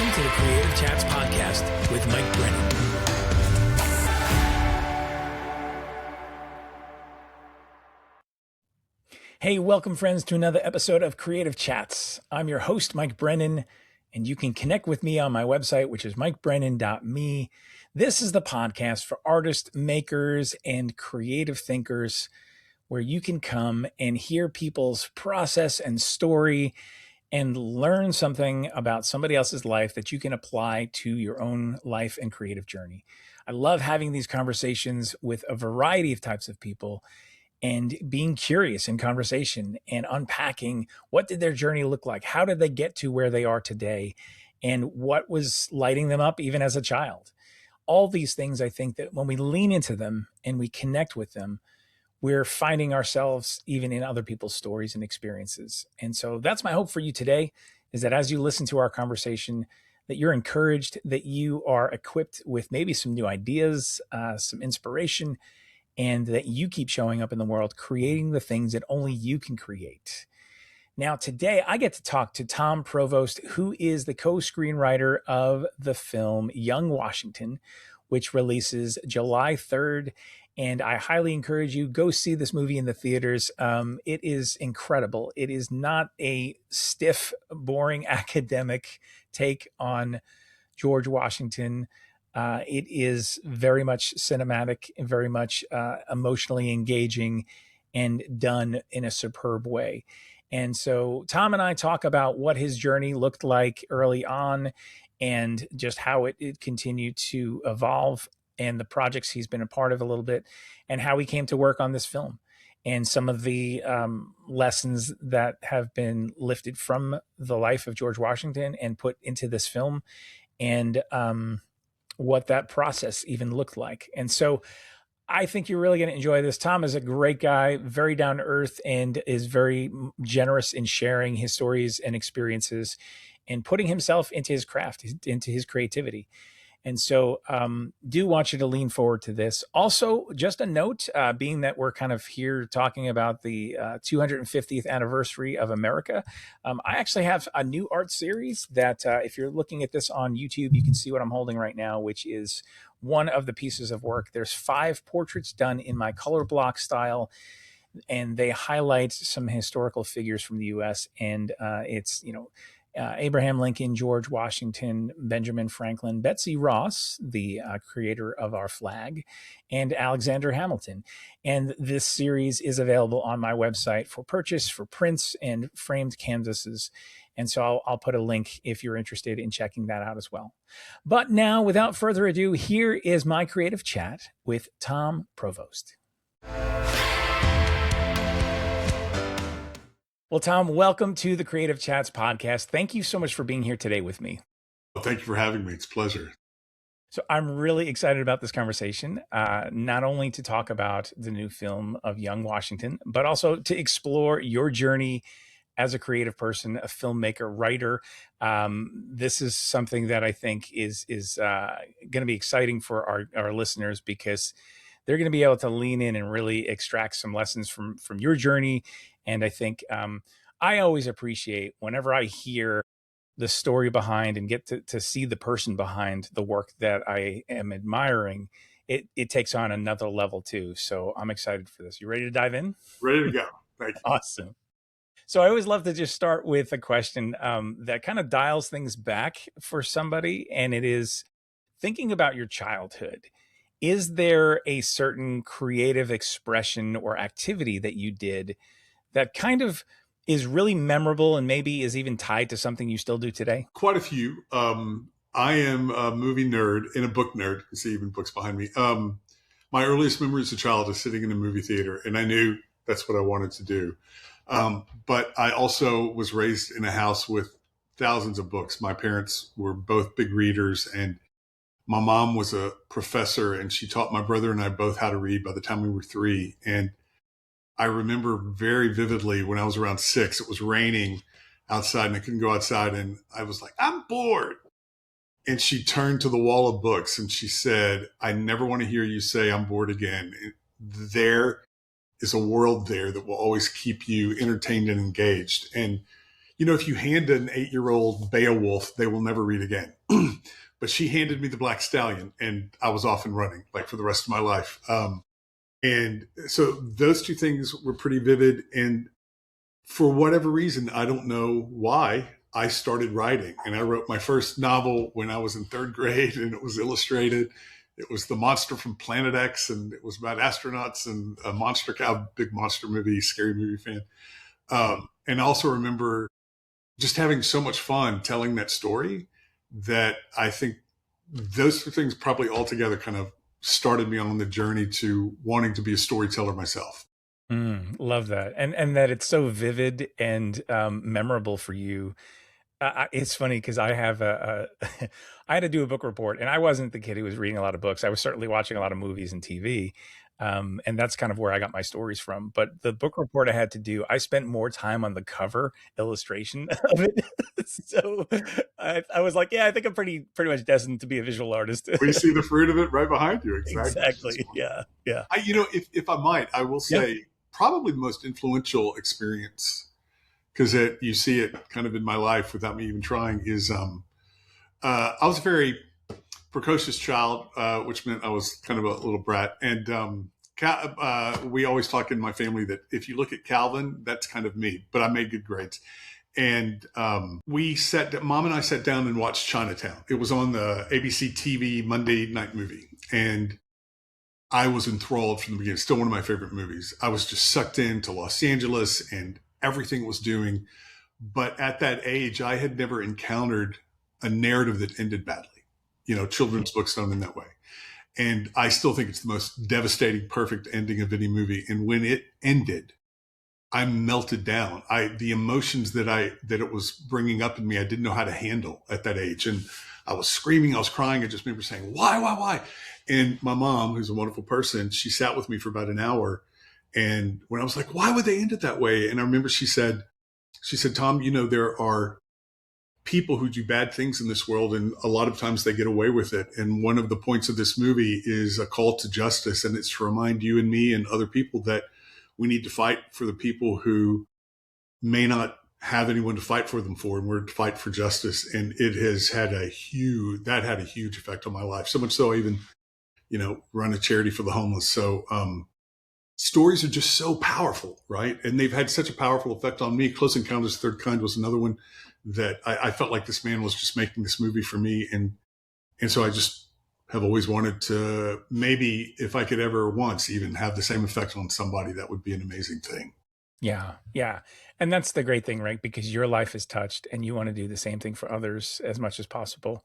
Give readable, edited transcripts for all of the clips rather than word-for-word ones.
Welcome to the Creative Chats Podcast with Mike Brennan. Hey, welcome friends to another episode of Creative Chats. I'm your host, Mike Brennan, and you can connect with me on my website, which is mikebrennan.me. This is the podcast for artists, makers, and creative thinkers, where you can come and hear people's process and story and learn something about somebody else's life that you can apply to your own life and creative journey. I love having these conversations with a variety of types of people and being curious in conversation and unpacking what did their journey look like? How did they get to where they are today? And what was lighting them up even as a child? All these things, I think that when we lean into them and we connect with them, we're finding ourselves even in other people's stories and experiences. And so that's my hope for you today, is that as you listen to our conversation, that you're encouraged, that you are equipped with maybe some new ideas, some inspiration, and that you keep showing up in the world, creating the things that only you can create. Now, today I get to talk to Tom Provost, who is the co-screenwriter of the film Young Washington, which releases July 3rd. And I highly encourage you, go see this movie in the theaters. It is incredible. It is not a stiff, boring academic take on George Washington. It is very much cinematic and very much emotionally engaging and done in a superb way. And so Tom and I talk about what his journey looked like early on and just how it continued to evolve, and the projects he's been a part of a little bit, and how he came to work on this film, and some of the lessons that have been lifted from the life of George Washington and put into this film, and what that process even looked like. And so I think you're really going to enjoy this. Tom is a great guy, very down to earth, and is very generous in sharing his stories and experiences and putting himself into his craft, into his creativity. And so do want you to lean forward to this. Also, just a note, being that we're kind of here talking about the 250th anniversary of America, I actually have a new art series that if you're looking at this on YouTube, you can see what I'm holding right now, which is one of the pieces of work. There's 5 portraits done in my color block style, and they highlight some historical figures from the U.S. And it's, Abraham Lincoln, George Washington, Benjamin Franklin, Betsy Ross, the creator of our flag, and Alexander Hamilton. And this series is available on my website for purchase, for prints and framed canvases. And so I'll put a link if you're interested in checking that out as well. But now, without further ado, here is my creative chat with Tom Provost. Well, Tom, welcome to the Creative Chats podcast. Thank you so much for being here today with me. Well, thank you for having me. It's a pleasure. So I'm really excited about this conversation, not only to talk about the new film of Young Washington, but also to explore your journey as a creative person, a filmmaker, writer. This is something that I think is going to be exciting for our listeners, because they're going to be able to lean in and really extract some lessons from your journey. And I think I always appreciate whenever I hear the story behind and get to see the person behind the work that I am admiring. It takes on another level too. So I'm excited for this. You ready to dive in? Ready to go. Thank you. Awesome. So I always love to just start with a question that kind of dials things back for somebody. And it is thinking about your childhood. Is there a certain creative expression or activity that you did that kind of is really memorable and maybe is even tied to something you still do today? Quite a few. I am a movie nerd and a book nerd. You can see even books behind me. My earliest memory as a child is sitting in a movie theater, and I knew that's what I wanted to do. But I also was raised in a house with thousands of books. My parents were both big readers, and my mom was a professor, and she taught my brother and I both how to read by the time we were 3. And I remember very vividly when I was around 6, it was raining outside and I couldn't go outside. And I was like, I'm bored. And she turned to the wall of books and she said, I never want to hear you say I'm bored again. There is a world there that will always keep you entertained and engaged. And if you hand an 8-year-old Beowulf, they will never read again. But she handed me the Black Stallion, and I was off and running like for the rest of my life. And so those two things were pretty vivid. And for whatever reason, I don't know why, I started writing. And I wrote my first novel when I was in third grade, and it was illustrated. It was The Monster from Planet X, and it was about astronauts and a monster cow, big monster movie, scary movie fan. And I also remember just having so much fun telling that story that I think those two things probably altogether kind of started me on the journey to wanting to be a storyteller myself. Love that, and that it's so vivid and memorable for you. It's funny because I have I had to do a book report, and I wasn't the kid who was reading a lot of books. I was certainly watching a lot of movies and TV, and that's kind of where I got my stories from. But the book report I had to do, I spent more time on the cover illustration of it. So I was like, yeah, I think I'm pretty much destined to be a visual artist. We see the fruit of it right behind you. Exactly. Exactly. Yeah. Yeah. If I might, I will Yeah. say probably the most influential experience, because you see it kind of in my life without me even trying, is I was a very precocious child, which meant I was kind of a little brat. And we always talk in my family that if you look at Calvin, that's kind of me, but I made good grades. And Mom and I sat down and watched Chinatown. It was on the ABC TV Monday night movie. And I was enthralled from the beginning. Still one of my favorite movies. I was just sucked into Los Angeles and everything it was doing. But at that age, I had never encountered a narrative that ended badly. Children's books don't end that way. And I still think it's the most devastating, perfect ending of any movie. And when it ended, I melted down. The emotions that it was bringing up in me, I didn't know how to handle at that age. And I was screaming, I was crying. I just remember saying, why? And my mom, who's a wonderful person, she sat with me for about an hour. And when I was like, why would they end it that way? And I remember she said, Tom, there are people who do bad things in this world, and a lot of times they get away with it. And one of the points of this movie is a call to justice. And it's to remind you and me and other people that we need to fight for the people who may not have anyone to fight for them for, and we're to fight for justice. And it has had a huge effect on my life. So much so I even, run a charity for the homeless. So, stories are just so powerful, right? And they've had such a powerful effect on me. Close Encounters of the Third Kind was another one that I felt like this man was just making this movie for me. And so I just have always wanted to, maybe if I could ever once even have the same effect on somebody, that would be an amazing thing. Yeah. Yeah. And that's the great thing, right? Because your life is touched and you want to do the same thing for others as much as possible.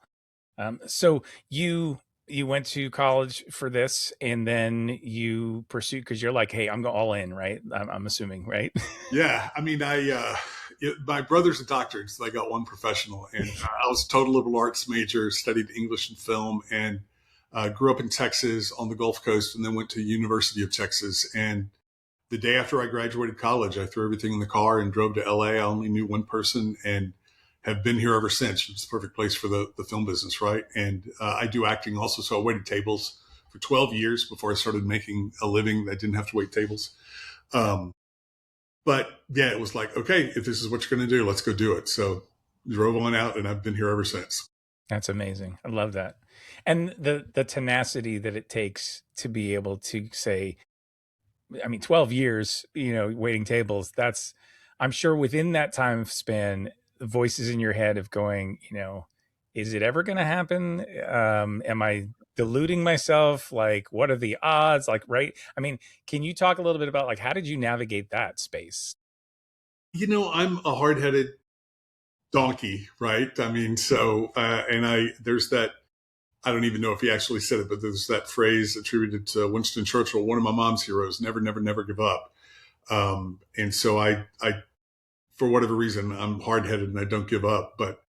So you went to college for this, and then you pursued, because you're like, hey, I'm going all in, right? I'm assuming, right? Yeah. I mean, my brother's a doctor, so I got one professional, and I was a total liberal arts major, studied English and film, and grew up in Texas on the Gulf Coast, and then went to University of Texas. And the day after I graduated college, I threw everything in the car and drove to LA. I only knew one person and have been here ever since. It's the perfect place for the film business, right? And I do acting also. So I waited tables for 12 years before I started making a living. I didn't have to wait tables. But yeah, it was like, okay, if this is what you're going to do, let's go do it. So drove on out, and I've been here ever since. That's amazing. I love that. And the tenacity that it takes to be able to say, I mean, 12 years, waiting tables, I'm sure within that time span, the voices in your head of going, is it ever going to happen? Am I deluding myself? Like, what are the odds? Like, right. I mean, can you talk a little bit about, like, how did you navigate that space? I'm a hard-headed donkey, right? I mean, so, there's that, I don't even know if he actually said it, but there's that phrase attributed to Winston Churchill, one of my mom's heroes: never, never, never give up. And so I, for whatever reason, I'm hard-headed and I don't give up. But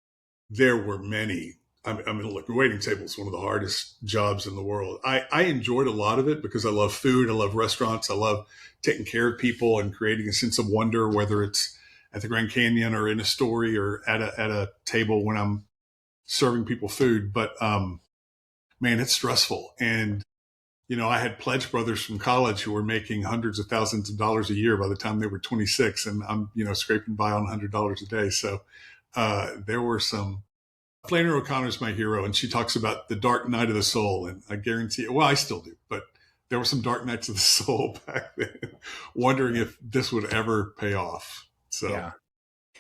there were many. I mean, look, waiting table is one of the hardest jobs in the world. I enjoyed a lot of it because I love food. I love restaurants. I love taking care of people and creating a sense of wonder, whether it's at the Grand Canyon or in a story or at a table when I'm serving people food. But man, it's stressful. And I had pledge brothers from college who were making hundreds of thousands of dollars a year by the time they were 26, and I'm, scraping by on $100 a day. So there were some. Flannery O'Connor's my hero, and she talks about the dark night of the soul, and I guarantee, well, I still do, but there were some dark nights of the soul back then, wondering if this would ever pay off. So. Yeah.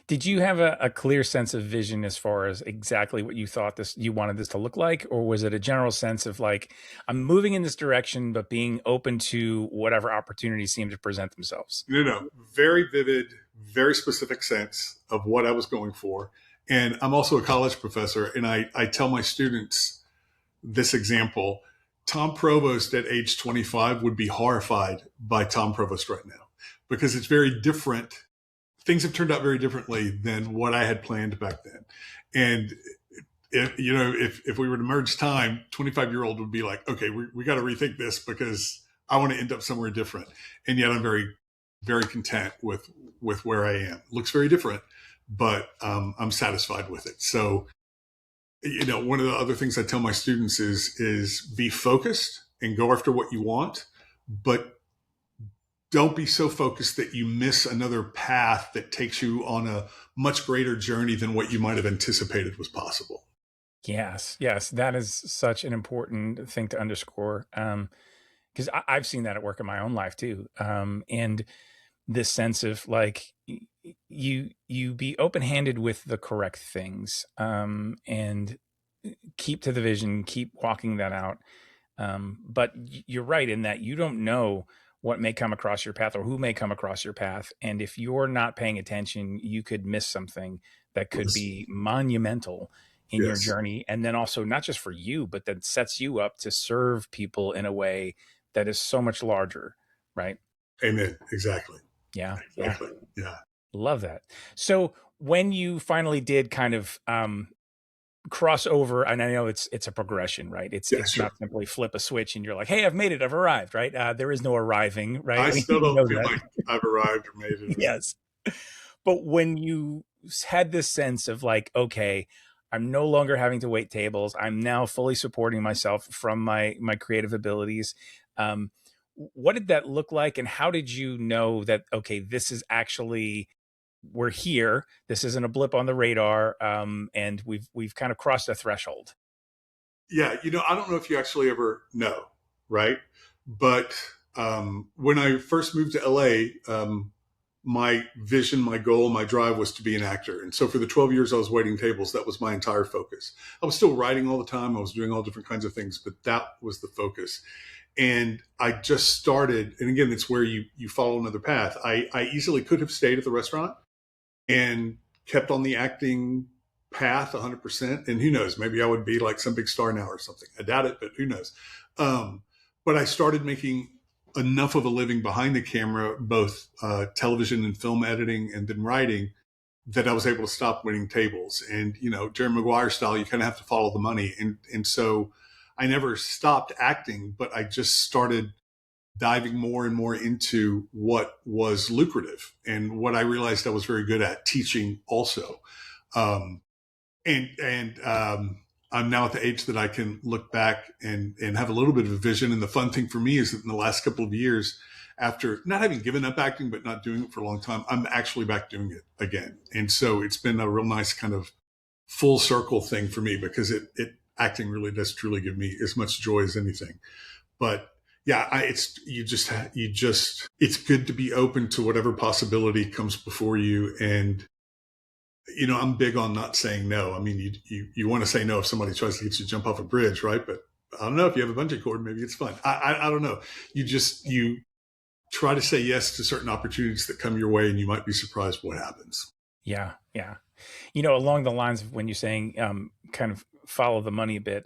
Did you have a clear sense of vision as far as exactly what you thought you wanted this to look like? Or was it a general sense of like, I'm moving in this direction, but being open to whatever opportunities seem to present themselves? No, very vivid, very specific sense of what I was going for. And I'm also a college professor, and I tell my students this example. Tom Provost at age 25 would be horrified by Tom Provost right now, because it's very different. Things have turned out very differently than what I had planned back then. And if we were to merge time, 25-year-old would be like, okay, we got to rethink this because I want to end up somewhere different. And yet I'm very, very content with where I am. It looks very different, but I'm satisfied with it. So, one of the other things I tell my students is be focused and go after what you want, but don't be so focused that you miss another path that takes you on a much greater journey than what you might have anticipated was possible. Yes, that is such an important thing to underscore, because I've seen that at work in my own life too, and this sense of like you be open-handed with the correct things, and keep to the vision, keep walking that out. But you're right in that you don't know what may come across your path or who may come across your path. And if you're not paying attention, you could miss something that could be monumental in your journey. And then also not just for you, but that sets you up to serve people in a way that is so much larger. Right. Amen. Exactly. Yeah. Exactly. Yeah. Love that. So when you finally did kind of, cross over, and I know it's a progression, right? It's not simply flip a switch and you're like, hey, I've made it, I've arrived, right? There is no arriving, right? I still don't feel like I've arrived or made it. Yes. But when you had this sense of like, okay, I'm no longer having to wait tables, I'm now fully supporting myself from my creative abilities. What did that look like? And how did you know that, okay, this is actually, we're here. This isn't a blip on the radar, and we've kind of crossed a threshold. Yeah, I don't know if you actually ever know, right? But when I first moved to LA, my vision, my goal, my drive was to be an actor. And so for the 12 years I was waiting tables, that was my entire focus. I was still writing all the time. I was doing all different kinds of things, but that was the focus. And I just started, and again, it's where you follow another path. I easily could have stayed at the restaurant and kept on the acting path 100%. And who knows, maybe I would be like some big star now or something. I doubt it, but who knows? But I started making enough of a living behind the camera, both television and film editing and then writing, that I was able to stop winning tables. And, Jerry Maguire style, you kind of have to follow the money. And so I never stopped acting, but I just started diving more and more into what was lucrative and what I realized I was very good at, teaching also. And I'm now at the age that I can look back and have a little bit of a vision. And the fun thing for me is that in the last couple of years, after not having given up acting, but not doing it for a long time, I'm actually back doing it again. And so it's been a real nice kind of full circle thing for me, because acting really does truly give me as much joy as anything. But yeah, it's good to be open to whatever possibility comes before you. And, I'm big on not saying no. I mean, you want to say no if somebody tries to get you to jump off a bridge, right? But I don't know, if you have a bungee cord, maybe it's fun. I don't know. You try to say yes to certain opportunities that come your way, and you might be surprised what happens. Yeah. Along the lines of when you're saying kind of follow the money a bit,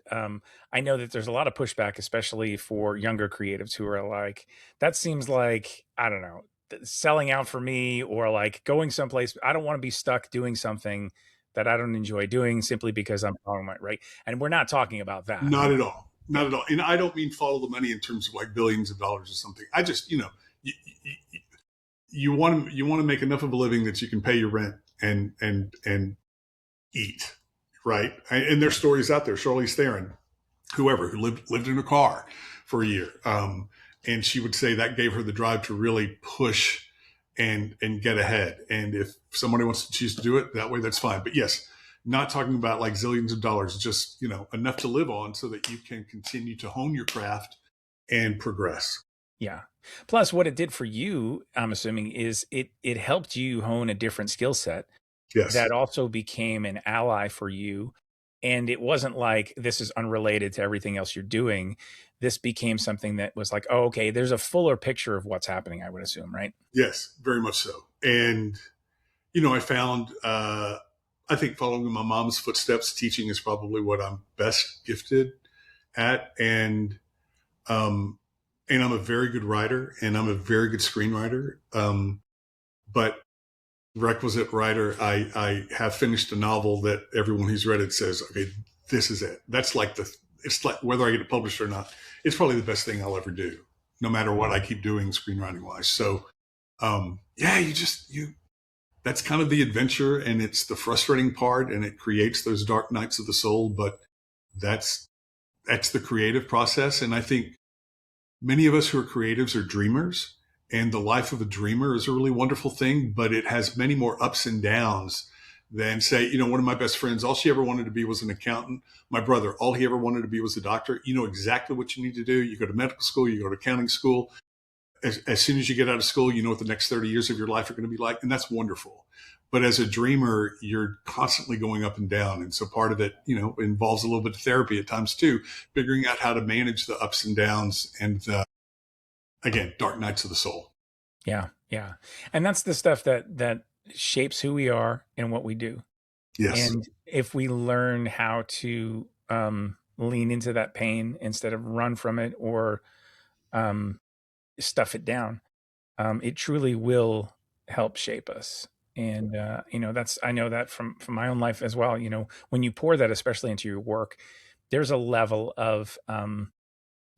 I know that there's a lot of pushback, especially for younger creatives who are like, that seems like, I don't know, selling out for me, or like going someplace. I don't want to be stuck doing something that I don't enjoy doing simply because I'm following my right. And we're not talking about that. Not at all. Not at all. And I don't mean follow the money in terms of like billions of dollars or something. I just, you want to make enough of a living that you can pay your rent and eat, right? And there's stories out there. Charlize Theron, whoever, who lived in a car for a year. And she would say that gave her the drive to really push and get ahead. And if somebody wants to choose to do it that way, that's fine. But yes, not talking about like zillions of dollars, just, enough to live on so that you can continue to hone your craft and progress. Yeah. Plus, what it did for you, I'm assuming, is it helped you hone a different skill set Yes. that also became an ally for you. And it wasn't like this is unrelated to everything else you're doing. This became something that was like, oh, okay, there's a fuller picture of what's happening, I would assume, right? Yes, very much so. And, I found, I think following in my mom's footsteps, teaching is probably what I'm best gifted at. Um, and I'm a very good writer and I'm a very good screenwriter. But requisite writer, I have finished a novel that everyone who's read it says, okay, this is it. That's like it's like whether I get it published or not, it's probably the best thing I'll ever do, no matter what I keep doing screenwriting wise. So, yeah, that's kind of the adventure and it's the frustrating part and it creates those dark nights of the soul, but that's the creative process. And I think many of us who are creatives are dreamers, and the life of a dreamer is a really wonderful thing, but it has many more ups and downs than say, one of my best friends, all she ever wanted to be was an accountant. My brother, all he ever wanted to be was a doctor. You know exactly what you need to do. You go to medical school, you go to accounting school. As soon as you get out of school, you know what the next 30 years of your life are going to be like. And that's wonderful. But as a dreamer, you're constantly going up and down. And so part of it, involves a little bit of therapy at times too, figuring out how to manage the ups and downs and again, dark nights of the soul. Yeah. Yeah. And that's the stuff that shapes who we are and what we do. Yes. And if we learn how to lean into that pain instead of run from it or stuff it down, it truly will help shape us. And I know that from my own life as well. When you pour that, especially into your work, there's a level of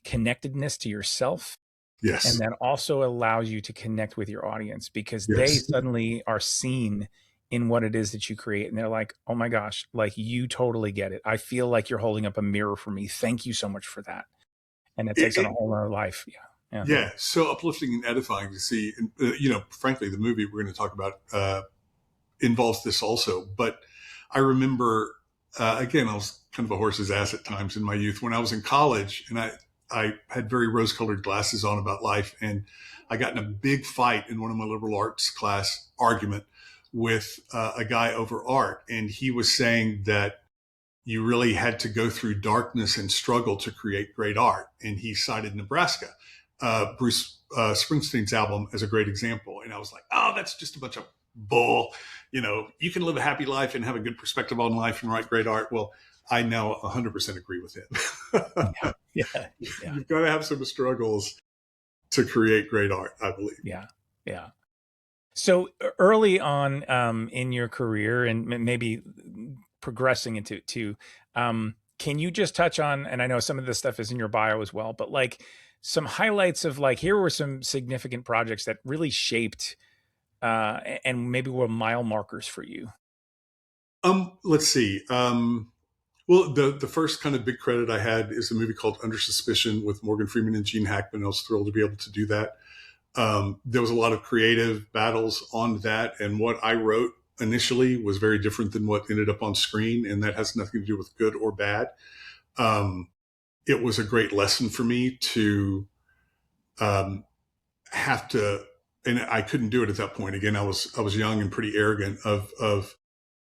connectedness to yourself. Yes. And that also allows you to connect with your audience because they Yes. suddenly are seen in what it is that you create. And they're like, oh my gosh, like you totally get it. I feel like you're holding up a mirror for me. Thank you so much for that. And it takes on a whole other life. Yeah. Yeah. Yeah. So uplifting and edifying to see, and, frankly, the movie we're going to talk about involves this also. But I remember, again, I was kind of a horse's ass at times in my youth when I was in college, and I had very rose-colored glasses on about life, and I got in a big fight in one of my liberal arts class argument with a guy over art, and he was saying that you really had to go through darkness and struggle to create great art, and he cited Nebraska, Bruce Springsteen's album, as a great example, and I was like, oh, that's just a bunch of bull. You can live a happy life and have a good perspective on life and write great art. Well, I now 100% agree with him. Yeah. You've got to have some struggles to create great art, I believe. Yeah. Yeah. So early on in your career and maybe progressing into can you just touch on, and I know some of this stuff is in your bio as well, but like some highlights of like, here were some significant projects that really shaped and maybe were mile markers for you. Let's see. Well, the first kind of big credit I had is a movie called Under Suspicion with Morgan Freeman and Gene Hackman. I was thrilled to be able to do that. There was a lot of creative battles on that. And what I wrote initially was very different than what ended up on screen. And that has nothing to do with good or bad. It was a great lesson for me to have to, and I couldn't do it at that point. Again, I was young and pretty arrogant of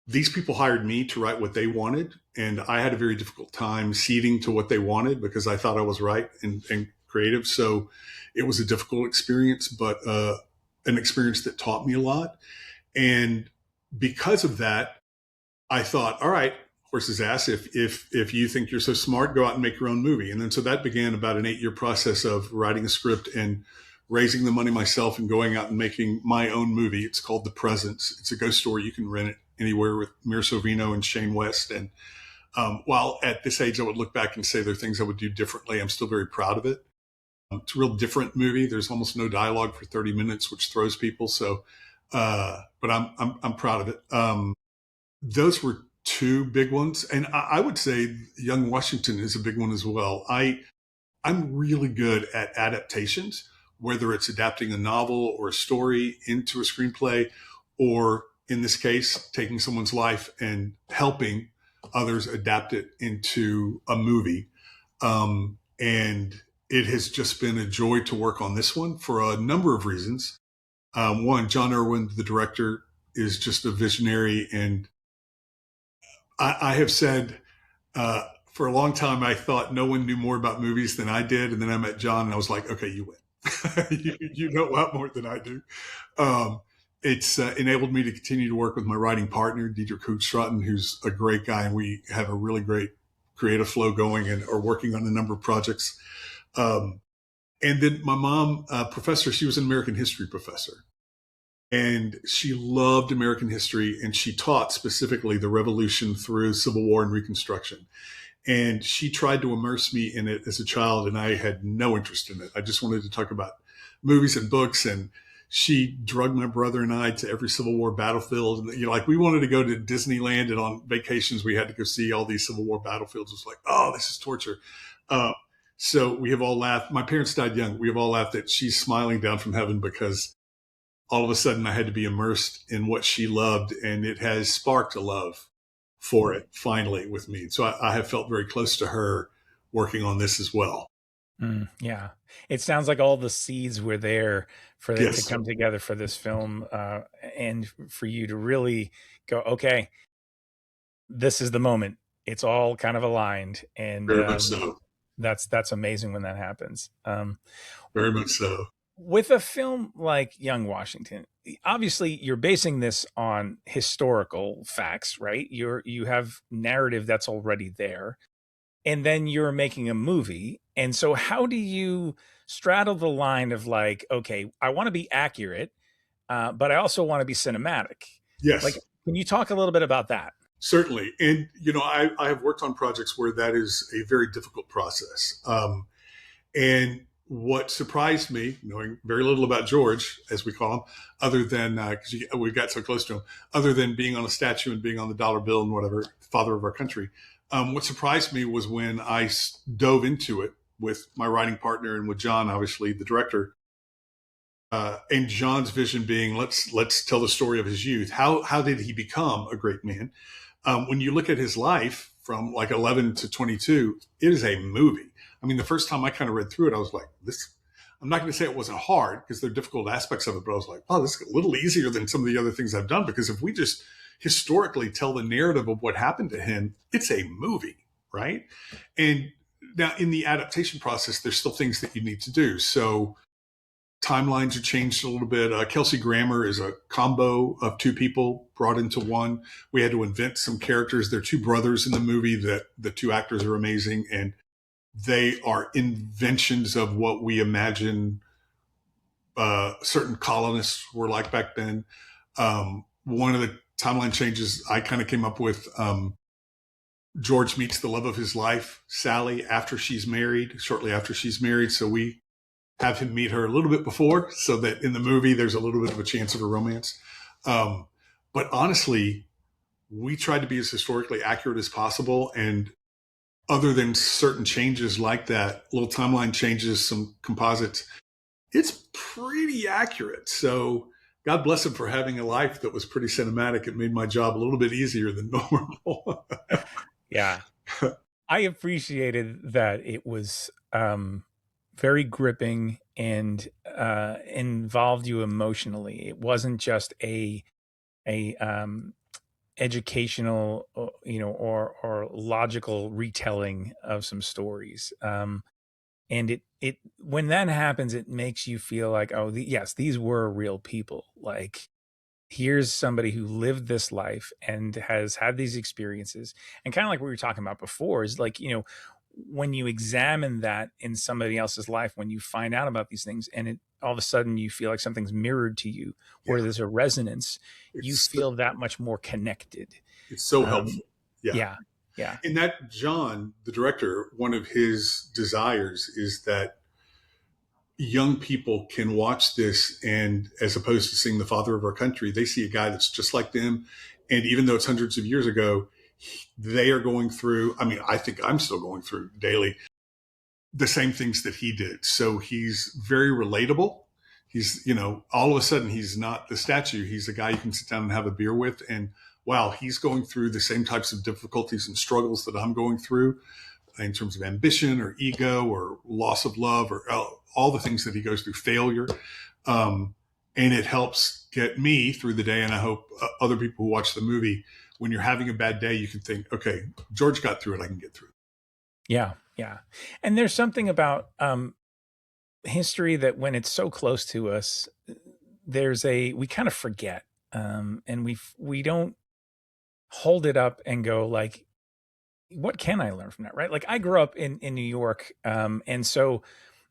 these people hired me to write what they wanted. And I had a very difficult time ceding to what they wanted because I thought I was right and creative. So it was a difficult experience, but an experience that taught me a lot. And because of that, I thought, all right, horse's ass, if you think you're so smart, go out and make your own movie. And then so that began about an 8-year process of writing a script and raising the money myself and going out and making my own movie. It's called The Presence. It's a ghost story. You can rent it anywhere with Mir Sorvino and Shane West. And while at this age, I would look back and say there are things I would do differently, I'm still very proud of it. It's a real different movie. There's almost no dialogue for 30 minutes, which throws people. So, but I'm proud of it. Those were two big ones. And I would say Young Washington is a big one as well. I'm really good at adaptations, whether it's adapting a novel or a story into a screenplay, or in this case, taking someone's life and helping others adapt it into a movie. And it has just been a joy to work on this one for a number of reasons. One, John Irwin, the director, is just a visionary. And I have said for a long time, I thought no one knew more about movies than I did. And then I met John and I was like, okay, you win. You know a lot more than I do. It's enabled me to continue to work with my writing partner, Diedrich Hoogstraten, who's a great guy. And we have a really great creative flow going and are working on a number of projects. And then my mom, professor, she was an American history professor. And she loved American history, and she taught specifically the Revolution through Civil War and Reconstruction. And she tried to immerse me in it as a child, and I had no interest in it. I just wanted to talk about movies and books. And she drugged my brother and I to every Civil War battlefield. And, like we wanted to go to Disneyland, and on vacations we had to go see all these Civil War battlefields. It was like, oh, this is torture. So we have all laughed. My parents died young. We have all laughed that she's smiling down from heaven because all of a sudden I had to be immersed in what she loved, and it has sparked a love for it finally with me. So I have felt very close to her working on this as well. Yeah. It sounds like all the seeds were there for it Yes. to come together for this film, and for you to really go, okay, this is the moment. It's all kind of aligned. And Very much so. that's amazing when that happens. Very much so. With a film like Young Washington, obviously you're basing this on historical facts, right? You have narrative that's already there, and then you're making a movie. And so how do you straddle the line of like, okay, I want to be accurate, but I also want to be cinematic? Like, Yes, can you talk a little bit about that? certainly. And, I have worked on projects where that is a very difficult process. And what surprised me, knowing very little about George, as we call him, other than because we got so close to him, other than being on a statue and being on the dollar bill and whatever, father of our country, what surprised me was when I dove into it with my writing partner and with John, obviously the director, and John's vision being let's tell the story of his youth. How did he become a great man? When you look at his life from like 11 to 22, it is a movie. I mean, the first time I kind of read through it, I was like, this. I'm not going to say it wasn't hard because there are difficult aspects of it, but I was like, oh, this is a little easier than some of the other things I've done, because if we just historically tell the narrative of what happened to him, it's a movie, right? And now in the adaptation process, there's still things that you need to do. So timelines are changed a little bit. Kelsey Grammer is a combo of two people brought into one. We had to invent some characters. They're two brothers in the movie that the two actors are amazing, and they are inventions of what we imagine certain colonists were like back then. One of the timeline changes I kind of came up with, George meets the love of his life, Sally, shortly after she's married. So we have him meet her a little bit before, so that in the movie there's a little bit of a chance of a romance. But honestly, we tried to be as historically accurate as possible. And other than certain changes like that, little timeline changes, some composites, it's pretty accurate. So God bless him for having a life that was pretty cinematic. It made my job a little bit easier than normal. Yeah. I appreciated that it was very gripping and involved you emotionally. It wasn't just a educational, or logical retelling of some stories. And it when that happens, it makes you feel like, oh, yes, these were real people. Like, here's somebody who lived this life and has had these experiences. And kind of like what we were talking about before is like, when you examine that in somebody else's life, when you find out about these things, and it all of a sudden you feel like something's mirrored to you, or there's a resonance, you feel that much more connected. It's so helpful. Yeah. And that John, the director, one of his desires is that young people can watch this, and as opposed to seeing the father of our country, they see a guy that's just like them. And even though it's hundreds of years ago, they are going through, I mean, I think I'm still going through daily the same things that he did. So he's very relatable. He's, all of a sudden he's not the statue. He's a guy you can sit down and have a beer with. And wow, he's going through the same types of difficulties and struggles that I'm going through in terms of ambition or ego or loss of love or all the things that he goes through, failure. And it helps get me through the day. And I hope other people who watch the movie, when you're having a bad day, you can think, okay, George got through it. I can get through it. Yeah. Yeah. And there's something about history that when it's so close to us, we kind of forget. And we don't hold it up and go like, what can I learn from that? Right. Like I grew up in New York. And so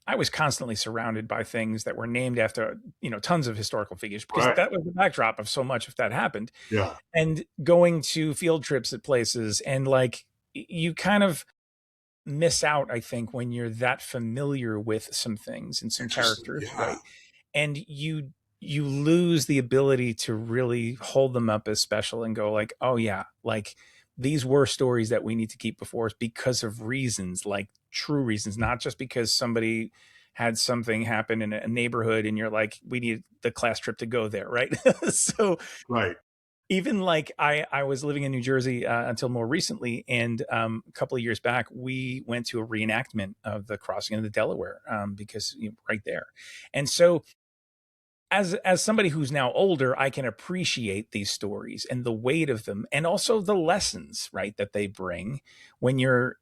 I was constantly surrounded by things that were named after, tons of historical figures because Right. that was the backdrop of so much if that happened. Yeah. And going to field trips at places and like you kind of miss out, I think, when you're that familiar with some things and some Interesting. characters, Yeah. right? And you lose the ability to really hold them up as special and go like, oh yeah, like these were stories that we need to keep before us because of reasons, like true reasons, not just because somebody had something happen in a neighborhood and you're like, we need the class trip to go there, right? So Right. even like I was living in New Jersey until more recently, and a couple of years back, we went to a reenactment of the crossing of the Delaware because right there, and so as somebody who's now older, I can appreciate these stories and the weight of them, and also the lessons, right, that they bring when you're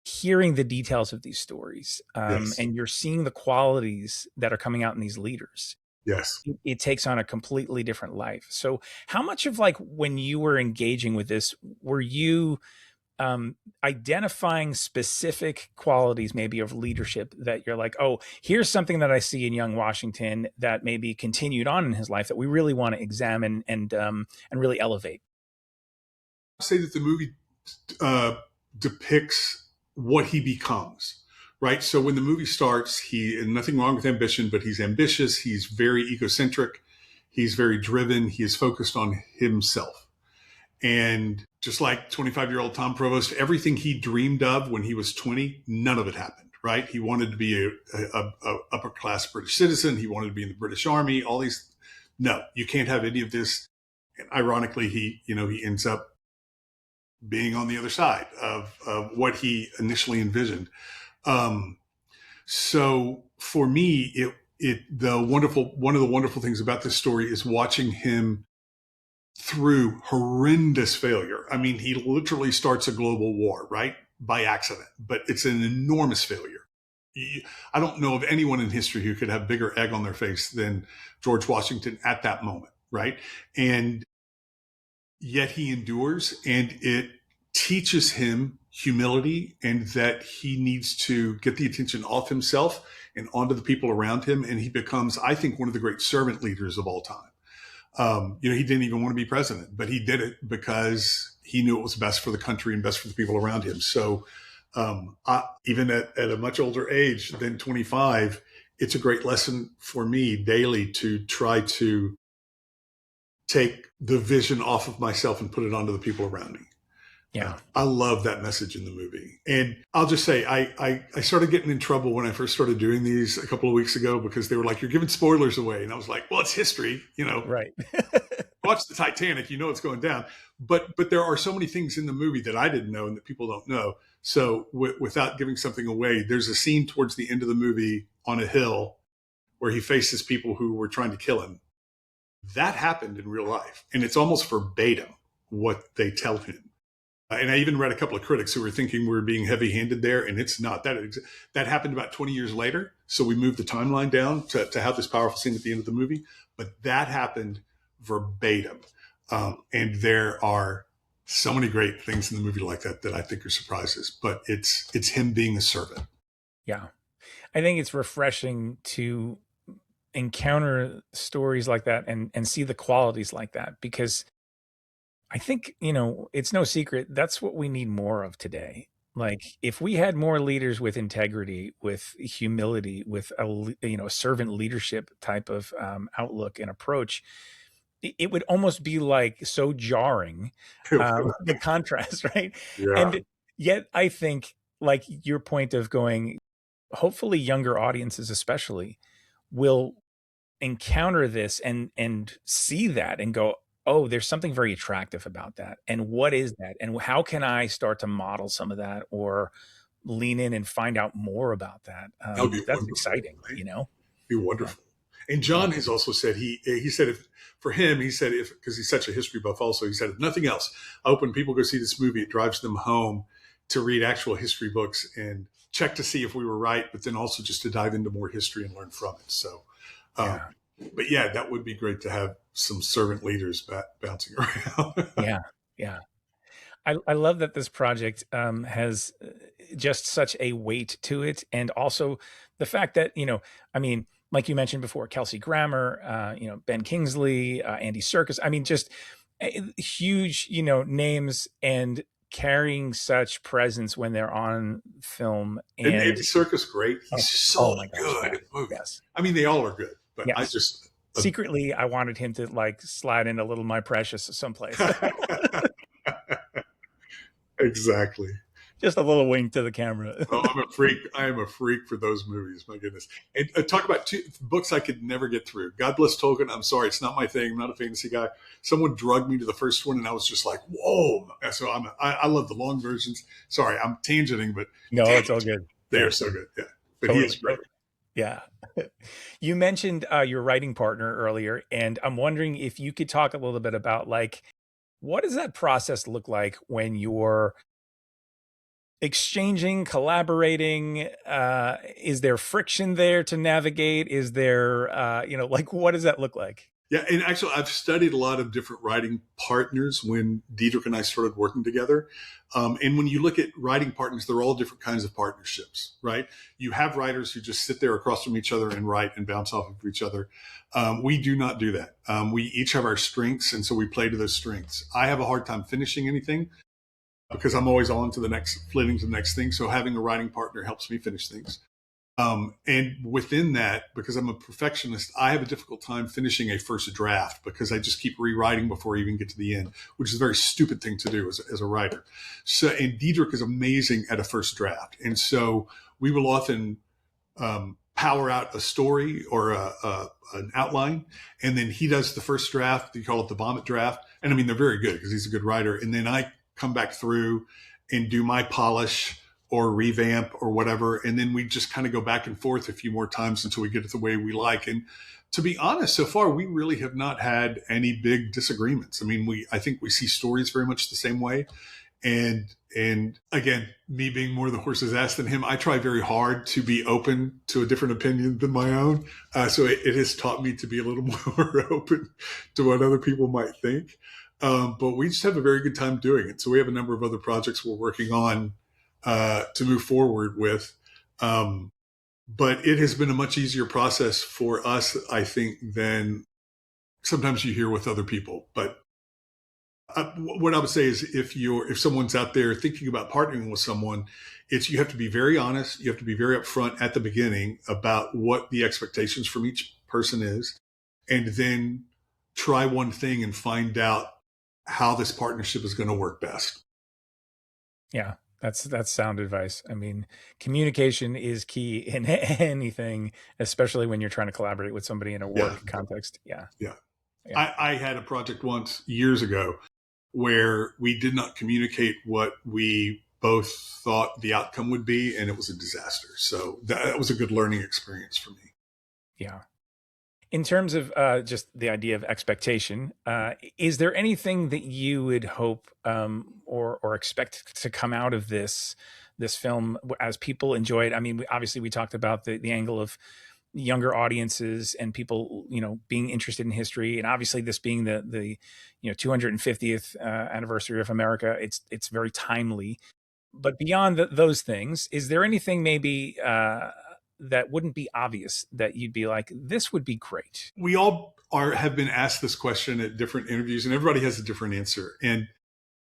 hearing the details of these stories, Yes. and you're seeing the qualities that are coming out in these leaders. Yes. It takes on a completely different life. So how much of like when you were engaging with this, were you identifying specific qualities maybe of leadership that you're like, oh, here's something that I see in young Washington that maybe continued on in his life that we really want to examine and really elevate? I say that the movie uh, depicts what he becomes, right? So when the movie starts, and nothing wrong with ambition, but he's ambitious. He's very egocentric. He's very driven. He is focused on himself. And just like 25-year-old Tom Provost, everything he dreamed of when he was 20, none of it happened, right? He wanted to be a upper class British citizen. He wanted to be in the British Army, all these. No, you can't have any of this. And ironically, he ends up being on the other side of what he initially envisioned. Um, so for me, one of the wonderful things about this story is watching him through horrendous failure. I mean, he literally starts a global war, right? By accident, but it's an enormous failure. I don't know of anyone in history who could have bigger egg on their face than George Washington at that moment, right? And yet he endures, and it teaches him humility and that he needs to get the attention off himself and onto the people around him. And he becomes, I think, one of the great servant leaders of all time. He didn't even want to be president, but he did it because he knew it was best for the country and best for the people around him. So even at a much older age than 25, it's a great lesson for me daily to try to take the vision off of myself and put it onto the people around me. Yeah. I love that message in the movie. And I'll just say, I started getting in trouble when I first started doing these a couple of weeks ago because they were like, you're giving spoilers away. And I was like, well, it's history, Right. watch the Titanic, it's going down. But there are so many things in the movie that I didn't know and that people don't know. So without giving something away, there's a scene towards the end of the movie on a hill where he faces people who were trying to kill him. That happened in real life. And it's almost verbatim what they tell him. And I even read a couple of critics who were thinking we were being heavy-handed there, and it's not. That happened about 20 years later, so we moved the timeline down to have this powerful scene at the end of the movie. But that happened verbatim, and there are so many great things in the movie like that I think are surprises. But it's him being a servant. Yeah, I think it's refreshing to encounter stories like that and see the qualities like that because I think, it's no secret that's what we need more of today. Like if we had more leaders with integrity, with humility, with a servant leadership type of outlook and approach, it would almost be like so jarring, the contrast, right? Yeah. And yet I think like your point of going, hopefully younger audiences especially will encounter this and see that and go, oh, there's something very attractive about that. And what is that? And how can I start to model some of that or lean in and find out more about that? That would be That's wonderful, exciting, right? you know? Be Yeah. wonderful. And Yeah. John has also said he said if for him he said if because he's such a history buff also he said if nothing else I hope when people go see this movie it drives them home to read actual history books and check to see if we were right, but then also just to dive into more history and learn from it. So, um, Yeah. but yeah, that would be great to have some servant leaders bouncing around. Yeah. Yeah. I love that this project has just such a weight to it. And also the fact that, I mean, like you mentioned before, Kelsey Grammer, Ben Kingsley, Andy Serkis, I mean, just huge, names and carrying such presence when they're on film. And And Andy Serkis, great. oh, He's oh so my gosh, good yes, at movies. yes, I mean, they all are good, but I yes. just Secretly, I wanted him to like slide in a little My Precious someplace. exactly. Just a little wink to the camera. Oh, I'm a freak. I am a freak for those movies. My goodness. And talk about two books I could never get through. God Bless Tolkien. I'm sorry, it's not my thing. I'm not a fantasy guy. Someone drugged me to the first one, and I was just like, "Whoa!" So I love the long versions. Sorry, I'm tangenting, but No, damn it's all it, good. they Yeah, are so good. Yeah, but he totally. is great. Yeah. You mentioned your writing partner earlier, and I'm wondering if you could talk a little bit about like what does that process look like when you're exchanging, collaborating? Is there friction there to navigate? Is there, like what does that look like? Yeah, and actually, I've studied a lot of different writing partners when Diedrich and I started working together. And when you look at writing partners, they're all different kinds of partnerships, right? You have writers who just sit there across from each other and write and bounce off of each other. We do not do that. We each have our strengths, and so we play to those strengths. I have a hard time finishing anything because I'm always on to the next, flitting to the next thing. So having a writing partner helps me finish things. And within that, because I'm a perfectionist, I have a difficult time finishing a first draft because I just keep rewriting before I even get to the end, which is a very stupid thing to do as a writer. So, and Diedrich is amazing at a first draft. And so we will often power out a story or an outline, and then he does the first draft. You call it the vomit draft. And I mean, they're very good because he's a good writer. And then I come back through and do my polish or revamp or whatever. And then we just kind of go back and forth a few more times until we get it the way we like. And to be honest, so far, we really have not had any big disagreements. I mean, I think we see stories very much the same way. And again, me being more the horse's ass than him, I try very hard to be open to a different opinion than my own. So it has taught me to be a little more open to what other people might think. But we just have a very good time doing it. So we have a number of other projects we're working on to move forward with. But it has been a much easier process for us, I think, than sometimes you hear with other people. But what I would say is if someone's out there thinking about partnering with someone, you have to be very honest. You have to be very upfront at the beginning about what the expectations from each person is, and then try one thing and find out how this partnership is going to work best. Yeah, that's sound advice. I mean, communication is key in anything, especially when you're trying to collaborate with somebody in a work context. Yeah. Yeah. Yeah. I had a project once years ago where we did not communicate what we both thought the outcome would be, and it was a disaster. So that was a good learning experience for me. Yeah. In terms of just the idea of expectation, is there anything that you would hope or expect to come out of this film as people enjoy it? I mean, obviously, we talked about the angle of younger audiences and people, being interested in history, and obviously, this being the 250th anniversary of America, it's very timely. But beyond those things, is there anything maybe that wouldn't be obvious that you'd be like, this would be great? We all have been asked this question at different interviews, and everybody has a different answer. And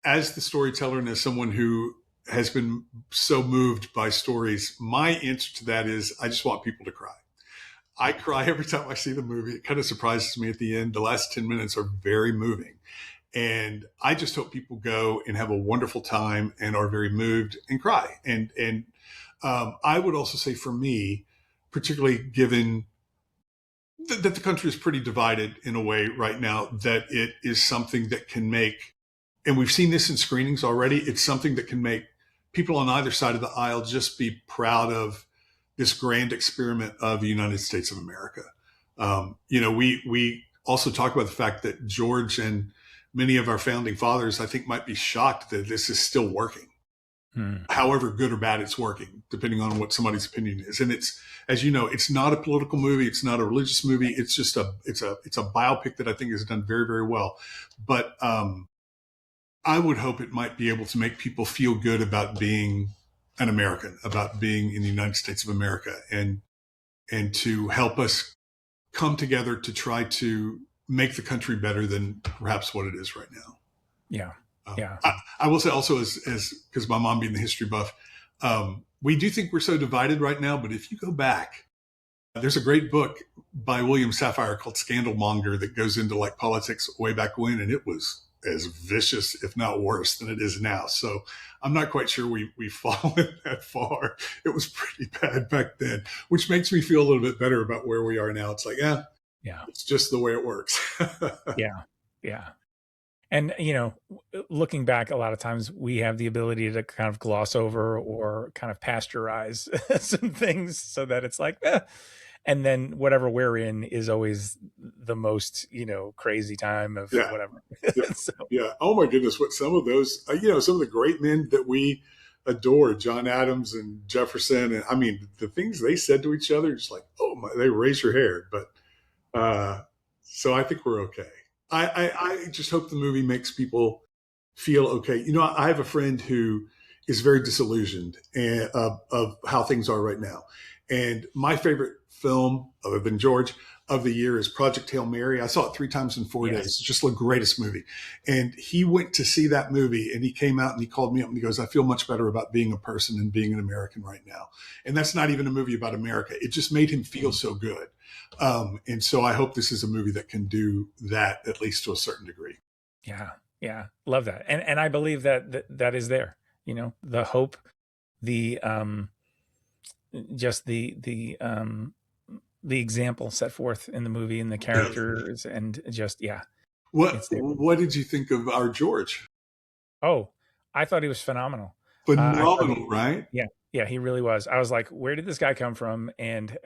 as the storyteller and as someone who has been so moved by stories, my answer to that is I just want people to cry. I cry every time I see the movie. It kind of surprises me at the end. The last 10 minutes are very moving. And I just hope people go and have a wonderful time and are very moved and cry. And I would also say for me, particularly given that the country is pretty divided in a way right now, that it is something that can make, and we've seen this in screenings already, it's something that can make people on either side of the aisle just be proud of this grand experiment of the United States of America. We also talk about the fact that George and many of our founding fathers, I think, might be shocked that this is still working. However good or bad it's working, depending on what somebody's opinion is. And it's, as you know, it's not a political movie. It's not a religious movie. It's just it's a biopic that I think is done very, very well. But I would hope it might be able to make people feel good about being an American, about being in the United States of America, and to help us come together to try to make the country better than perhaps what it is right now. Yeah. Yeah. I will say also, as because my mom being the history buff, we do think we're so divided right now. But if you go back, there's a great book by William Safire called Scandalmonger that goes into like politics way back when, and it was as vicious, if not worse, than it is now. So I'm not quite sure we've fallen that far. It was pretty bad back then, which makes me feel a little bit better about where we are now. It's like, yeah, it's just the way it works. Yeah. And, looking back, a lot of times we have the ability to kind of gloss over or kind of pasteurize some things so that it's like, and then whatever we're in is always the most, crazy time of whatever. Yeah. Oh my goodness. What some of those, some of the great men that we adore, John Adams and Jefferson. And I mean, the things they said to each other, just like, oh my, they raise your hair. But, so I think we're okay. I just hope the movie makes people feel okay. I have a friend who is very disillusioned of how things are right now. And my favorite film, other than George, of the year is Project Hail Mary. I saw it 3 times in 4 days. It's just the greatest movie. And he went to see that movie and he came out and he called me up and he goes, I feel much better about being a person and being an American right now. And that's not even a movie about America. It just made him feel so good. And so I hope this is a movie that can do that, at least to a certain degree. Yeah. Love that. And I believe that is there, the hope, the just the example set forth in the movie and the characters and just, What did you think of our George? Oh, I thought he was phenomenal. Phenomenal, right? Yeah, he really was. I was like, where did this guy come from? And,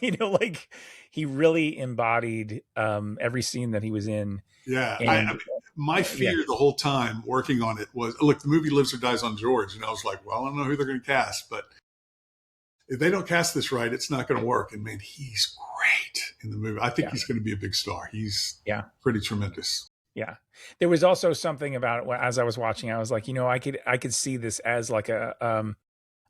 he really embodied every scene that he was in. Yeah. And, my fear the whole time working on it was, look, the movie lives or dies on George. And I was like, well, I don't know who they're going to cast, but if they don't cast this right, it's not going to work. And man, he's great in the movie. I think he's going to be a big star. He's pretty tremendous. Yeah. There was also something about it as I was watching, I was like, I could see this as like a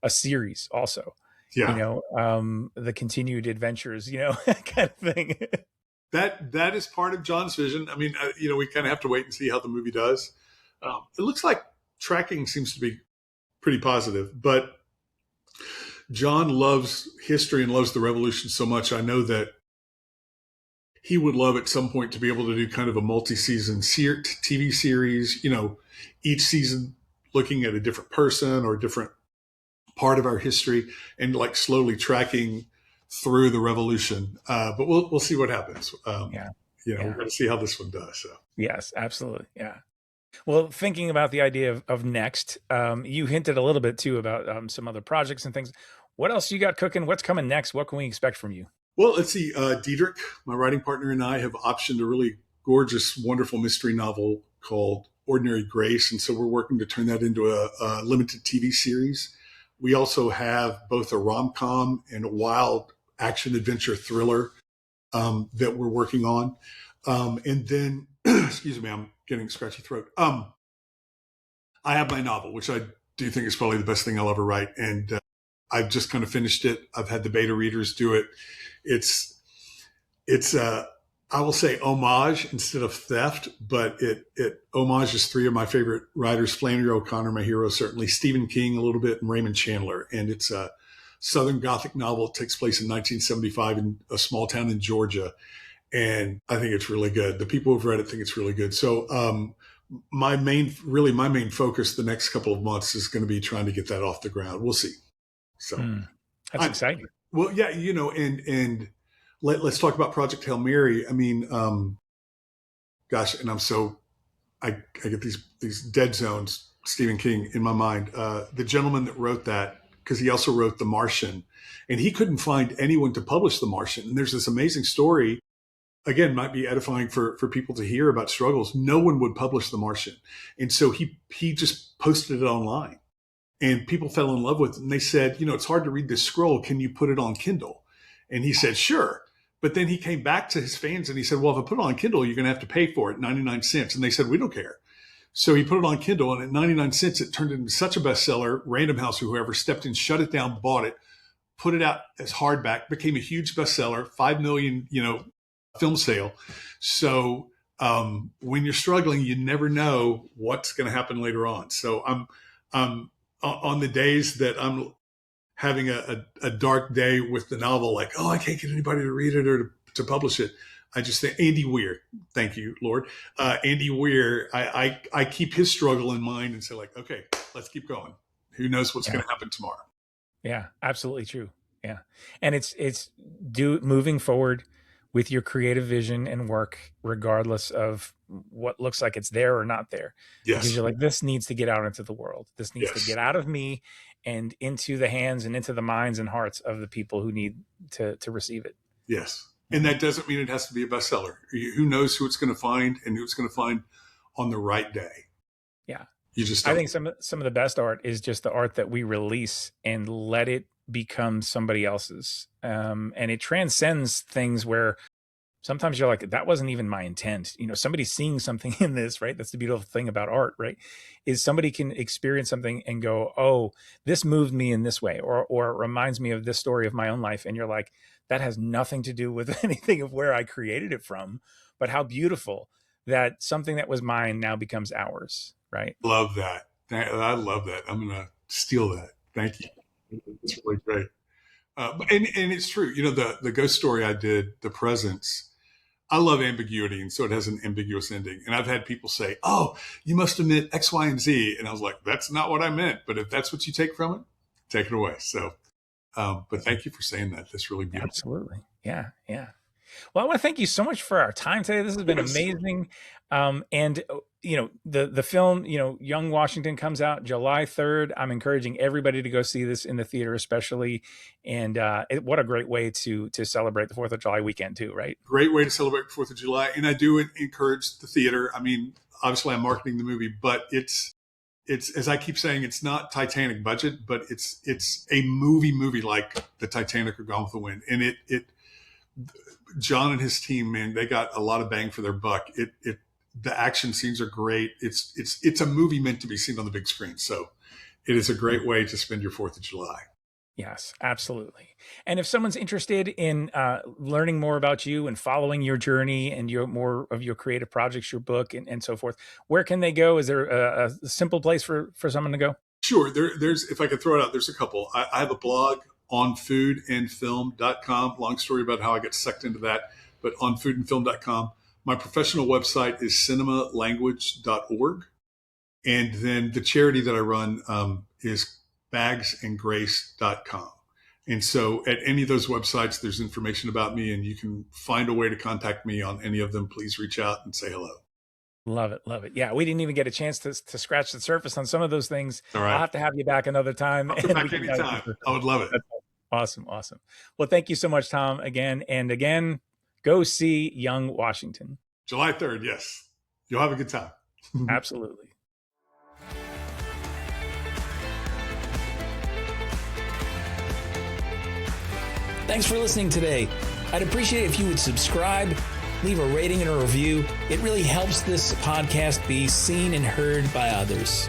series also, the continued adventures, kind of thing. That is part of John's vision. I mean, we kind of have to wait and see how the movie does. It looks like tracking seems to be pretty positive, but John loves history and loves the Revolution so much. I know that he would love at some point to be able to do kind of a multi-season TV series, each season looking at a different person or a different part of our history and like slowly tracking through the Revolution. But we'll see what happens. We're going to see how this one does. So. Yes, absolutely. Yeah. Well, thinking about the idea of next, you hinted a little bit too about some other projects and things. What else you got cooking? What's coming next? What can we expect from you? Well, let's see. Diedrich, my writing partner, and I have optioned a really gorgeous, wonderful mystery novel called Ordinary Grace. And so we're working to turn that into a limited TV series. We also have both a rom-com and a wild action-adventure thriller that we're working on. And then, excuse me, I'm getting a scratchy throat. I have my novel, which I do think is probably the best thing I'll ever write. And I've just kind of finished it. I've had the beta readers do it. It's I will say homage instead of theft, but it homages 3 of my favorite writers, Flannery O'Connor, my hero, certainly, Stephen King a little bit, and Raymond Chandler. And it's a Southern Gothic novel. It takes place in 1975 in a small town in Georgia. And I think it's really good. The people who've read it think it's really good. So my main focus the next couple of months is going to be trying to get that off the ground. We'll see. So that's exciting. Well, yeah, and let's talk about Project Hail Mary. I mean, gosh, and I get these dead zones, Stephen King, in my mind. The gentleman that wrote that, because he also wrote The Martian, and he couldn't find anyone to publish The Martian. And there's this amazing story, again, might be edifying for people to hear about struggles. No one would publish The Martian. And so he just posted it online, and people fell in love with it. And they said, it's hard to read this scroll. Can you put it on Kindle? And he said, sure. But then he came back to his fans and he said, well, if I put it on Kindle, you're going to have to pay for it, 99 cents. And they said, we don't care. So he put it on Kindle, and at 99 cents, it turned into such a bestseller. Random House or whoever stepped in, shut it down, bought it, put it out as hardback, became a huge bestseller, 5 million, film sale. So when you're struggling, you never know what's going to happen later on. So I'm on the days that I'm having a dark day with the novel, like, oh, I can't get anybody to read it or to publish it. I just think Andy Weir, thank you, Lord. Andy Weir, I keep his struggle in mind and say, like, okay, let's keep going. Who knows what's going to happen tomorrow? Yeah, absolutely true. Yeah. And it's moving forward with your creative vision and work, regardless of what looks like it's there or not there. Yes. Because you're like, this needs to get out into the world. This needs to get out of me and into the hands and into the minds and hearts of the people who need to receive it. Yes. And that doesn't mean it has to be a bestseller. Who knows who it's going to find and who it's going to find on the right day. Yeah. You just don't. I think some of the best art is just the art that we release and let it become somebody else's. And it transcends things where sometimes you're like, that wasn't even my intent. Somebody's seeing something in this, right? That's the beautiful thing about art, right? Is somebody can experience something and go, oh, this moved me in this way, or it reminds me of this story of my own life. And you're like, that has nothing to do with anything of where I created it from, but how beautiful that something that was mine now becomes ours, right? Love that. I love that. I'm going to steal that. Thank you. It's really great. And it's true. The ghost story I did, The Presence, I love ambiguity, and so it has an ambiguous ending. And I've had people say, oh, you must have meant X, Y, and Z. And I was like, that's not what I meant. But if that's what you take from it, take it away. So, but thank you for saying that. That's really beautiful. Absolutely. Yeah. Yeah. Well, I want to thank you so much for our time today. This has been amazing. And the film, Young Washington, comes out July 3rd. I'm encouraging everybody to go see this in the theater, especially. And what a great way to celebrate the 4th of July weekend too, right? Great way to celebrate the 4th of July. And I do encourage the theater. I mean, obviously I'm marketing the movie, but it's, as I keep saying, it's not Titanic budget, but it's a movie like the Titanic or Gone with the Wind. And John and his team, man, they got a lot of bang for their buck. The action scenes are great. It's a movie meant to be seen on the big screen. So it is a great way to spend your 4th of July. Yes, absolutely. And if someone's interested in learning more about you and following your journey and more of your creative projects, your book and so forth, where can they go? Is there a simple place for someone to go? Sure. There's, if I could throw it out, there's a couple. I have a blog on foodandfilm.com. Long story about how I got sucked into that, but on foodandfilm.com. My professional website is cinemalanguage.org. And then the charity that I run is bagsandgrace.com. And so at any of those websites, there's information about me, and you can find a way to contact me on any of them. Please reach out and say hello. Love it. Love it. Yeah. We didn't even get a chance to scratch the surface on some of those things. All right. I'll have to have you back another time. I'll come back anytime. I would love it. Awesome. Awesome. Well, thank you so much, Tom, again. And again, go see Young Washington. July 3rd. Yes. You'll have a good time. Absolutely. Thanks for listening today. I'd appreciate it if you would subscribe, leave a rating and a review. It really helps this podcast be seen and heard by others.